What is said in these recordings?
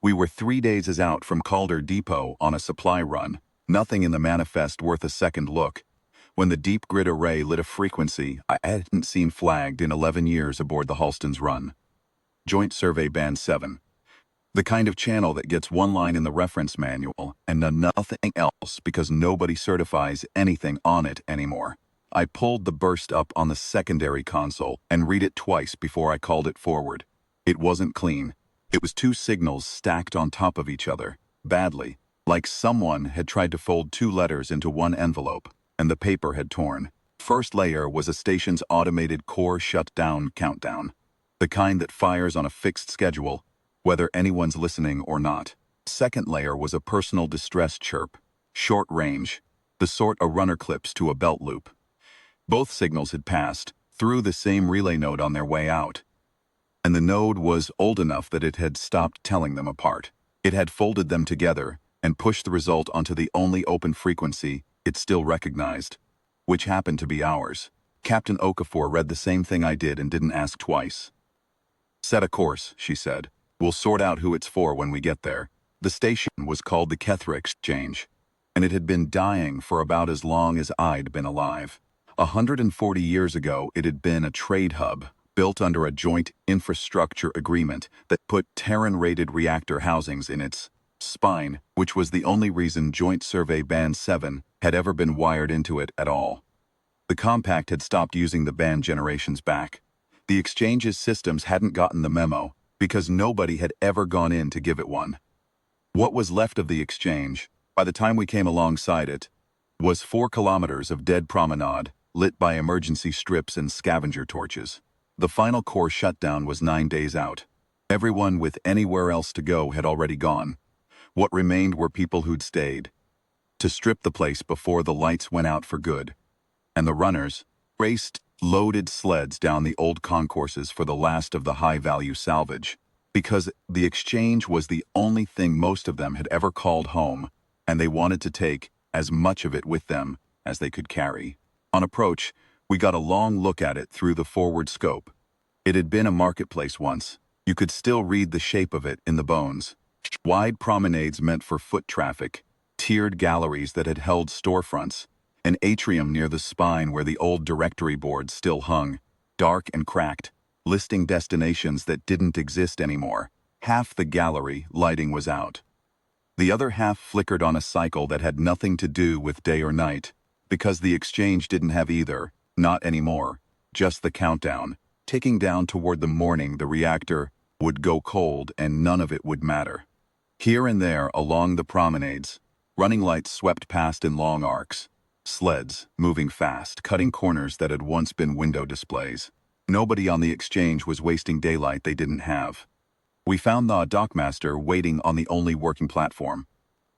We were 3 days out from Calder Depot on a supply run, nothing in the manifest worth a second look, when the deep grid array lit a frequency I hadn't seen flagged in 11 years aboard the Halston's run. Joint Survey Band 7. The kind of channel that gets one line in the reference manual and nothing else because nobody certifies anything on it anymore. I pulled the burst up on the secondary console and read it twice before I called it forward. It wasn't clean. It was two signals stacked on top of each other, badly, like someone had tried to fold two letters into one envelope, and the paper had torn. First layer was a station's automated core shutdown countdown, the kind that fires on a fixed schedule, whether anyone's listening or not. Second layer was a personal distress chirp, short range, the sort a runner clips to a belt loop. Both signals had passed through the same relay node on their way out, and the node was old enough that it had stopped telling them apart. It had folded them together and pushed the result onto the only open frequency it still recognized, which happened to be ours. Captain Okafor read the same thing I did and didn't ask twice. "Set a course," she said. "We'll sort out who it's for when we get there." The station was called the Kethra Exchange, and it had been dying for about as long as I'd been alive. 140 years ago, it had been a trade hub, built under a joint infrastructure agreement that put Terran-rated reactor housings in its spine, which was the only reason Joint Survey Band 7 had ever been wired into it at all. The compact had stopped using the band generations back. The exchange's systems hadn't gotten the memo, because nobody had ever gone in to give it one. What was left of the exchange, by the time we came alongside it, was 4 kilometers of dead promenade, lit by emergency strips and scavenger torches. The final core shutdown was 9 days out. Everyone with anywhere else to go had already gone. What remained were people who'd stayed to strip the place before the lights went out for good. And the runners raced loaded sleds down the old concourses for the last of the high-value salvage, because the exchange was the only thing most of them had ever called home, and they wanted to take as much of it with them as they could carry. On approach, we got a long look at it through the forward scope. It had been a marketplace once. You could still read the shape of it in the bones. Wide promenades meant for foot traffic, tiered galleries that had held storefronts, an atrium near the spine where the old directory board still hung, dark and cracked, listing destinations that didn't exist anymore. Half the gallery lighting was out. The other half flickered on a cycle that had nothing to do with day or night, because the exchange didn't have either, not anymore, just the countdown, ticking down toward the morning the reactor would go cold and none of it would matter. Here and there along the promenades, running lights swept past in long arcs. Sleds, moving fast, cutting corners that had once been window displays. Nobody on the exchange was wasting daylight they didn't have. We found the dockmaster waiting on the only working platform.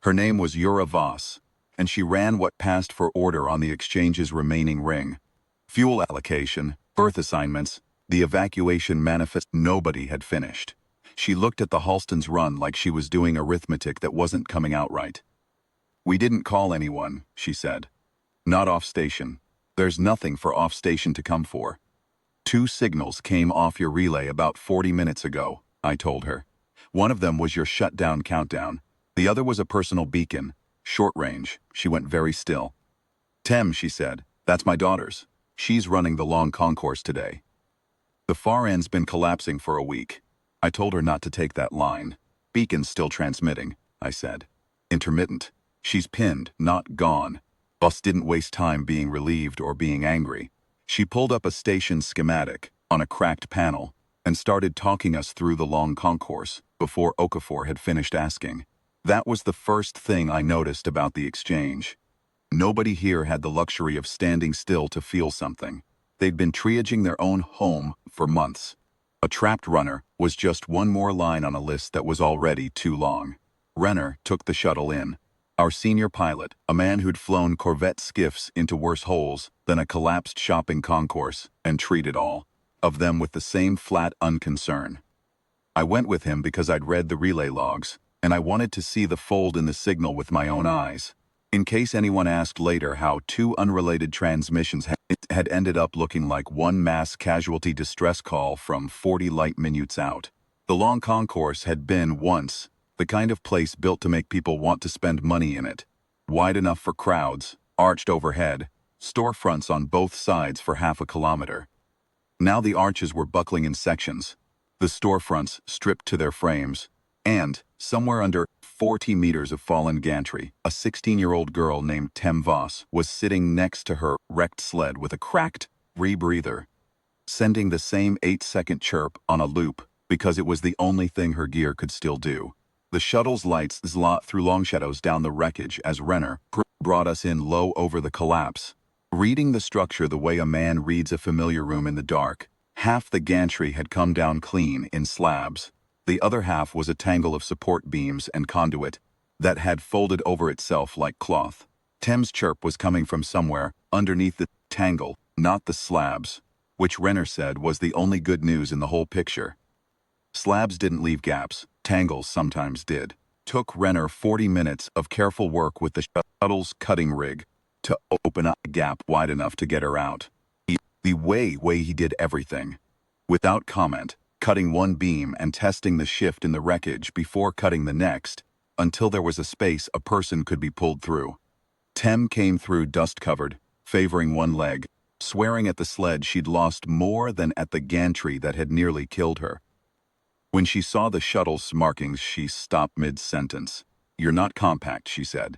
Her name was Yura Voss, and she ran what passed for order on the exchange's remaining ring. Fuel allocation, berth assignments, the evacuation manifest. Nobody had finished. She looked at the Halston's run like she was doing arithmetic that wasn't coming out right. "We didn't call anyone," she said. "Not off-station. There's nothing for off-station to come for." "2 signals came off your relay about 40 minutes ago," I told her. "One of them was your shutdown countdown. The other was a personal beacon, short range." She went very still. "Tem," she said, "that's my daughter's. She's running the long concourse today. The far end's been collapsing for a week." I told her not to take that line. "Beacon's still transmitting," I said. "Intermittent. She's pinned, not gone." Boss didn't waste time being relieved or being angry. She pulled up a station schematic on a cracked panel and started talking us through the long concourse before Okafor had finished asking. That was the first thing I noticed about the exchange. Nobody here had the luxury of standing still to feel something. They'd been triaging their own home for months. A trapped runner was just one more line on a list that was already too long. Renner took the shuttle in. Our senior pilot, a man who'd flown Corvette skiffs into worse holes than a collapsed shopping concourse, and treated all of them with the same flat unconcern. I went with him because I'd read the relay logs, and I wanted to see the fold in the signal with my own eyes, in case anyone asked later how 2 unrelated transmissions had ended up looking like one mass casualty distress call from 40 light minutes out. The long concourse had been once The kind of place built to make people want to spend money in it. Wide enough for crowds, arched overhead, storefronts on both sides for half a kilometer. Now the arches were buckling in sections, the storefronts stripped to their frames, and, somewhere under 40 meters of fallen gantry, a 16-year-old girl named Tem Voss was sitting next to her wrecked sled with a cracked rebreather, sending the same 8-second chirp on a loop because it was the only thing her gear could still do. The shuttle's lights threw long shadows down the wreckage as Renner brought us in low over the collapse. Reading the structure the way a man reads a familiar room in the dark, half the gantry had come down clean in slabs. The other half was a tangle of support beams and conduit that had folded over itself like cloth. Tem's chirp was coming from somewhere underneath the tangle, not the slabs, which Renner said was the only good news in the whole picture. Slabs didn't leave gaps, tangles sometimes did. Took Renner 40 minutes of careful work with the shuttle's cutting rig to open up a gap wide enough to get her out. The way he did everything. Without comment, cutting one beam and testing the shift in the wreckage before cutting the next, until there was a space a person could be pulled through. Tem came through dust-covered, favoring one leg, swearing at the sled she'd lost more than at the gantry that had nearly killed her. When she saw the shuttle's markings, she stopped mid-sentence. "You're not compact," she said.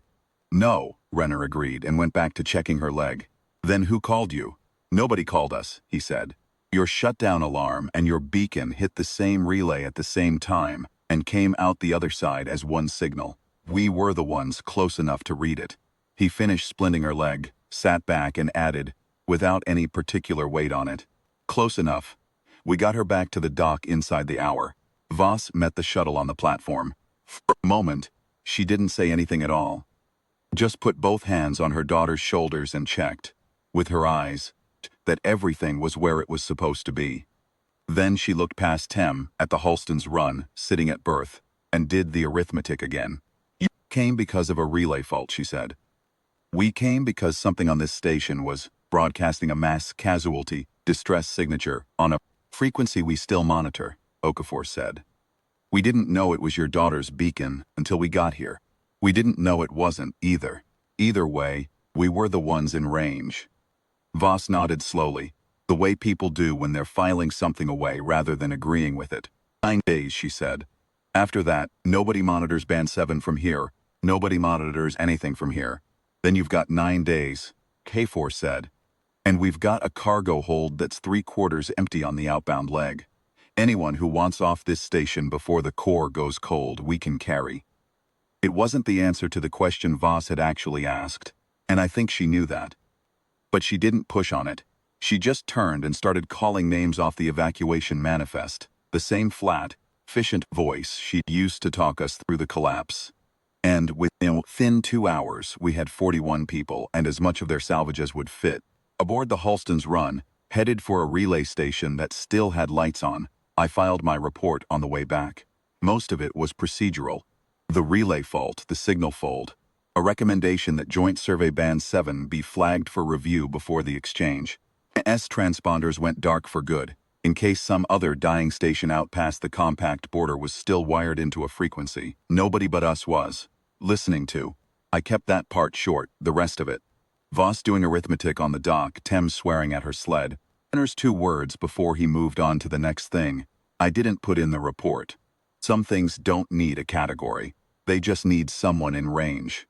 "No," Renner agreed and went back to checking her leg. "Then who called you?" "Nobody called us," he said. "Your shutdown alarm and your beacon hit the same relay at the same time and came out the other side as one signal. We were the ones close enough to read it." He finished splinting her leg, sat back and added, without any particular weight on it, "Close enough. We got her back to the dock inside the hour." Voss met the shuttle on the platform. For a moment, she didn't say anything at all. Just put both hands on her daughter's shoulders and checked, with her eyes, that everything was where it was supposed to be. Then she looked past Tem at the Halston's run, sitting at berth, and did the arithmetic again. "You came because of a relay fault," she said. "We came because something on this station was broadcasting a mass casualty distress signature on a frequency we still monitor," Okafor said. "We didn't know it was your daughter's beacon until we got here. We didn't know it wasn't either. Either way, we were the ones in range." Voss nodded slowly, the way people do when they're filing something away rather than agreeing with it. 9 days, she said. "After that, nobody monitors Band 7 from here. Nobody monitors anything from here. Then you've got 9 days, K4 said. And we've got a cargo hold that's 3/4 empty on the outbound leg. Anyone who wants off this station before the core goes cold, we can carry." It wasn't the answer to the question Voss had actually asked, and I think she knew that. But she didn't push on it. She just turned and started calling names off the evacuation manifest, the same flat, efficient voice she'd used to talk us through the collapse. And within 2 hours, we had 41 people and as much of their salvage as would fit. Aboard the Halston's run, headed for a relay station that still had lights on, I filed my report on the way back. Most of it was procedural. The relay fault, the signal fold, a recommendation that Joint Survey Band 7 be flagged for review before the exchange. transponders went dark for good, in case some other dying station out past the compact border was still wired into a frequency nobody but us was listening to. I kept that part short, the rest of it. Voss doing arithmetic on the dock, Tem swearing at her sled. Renner's 2 words before he moved on to the next thing. I didn't put in the report. Some things don't need a category. They just need someone in range.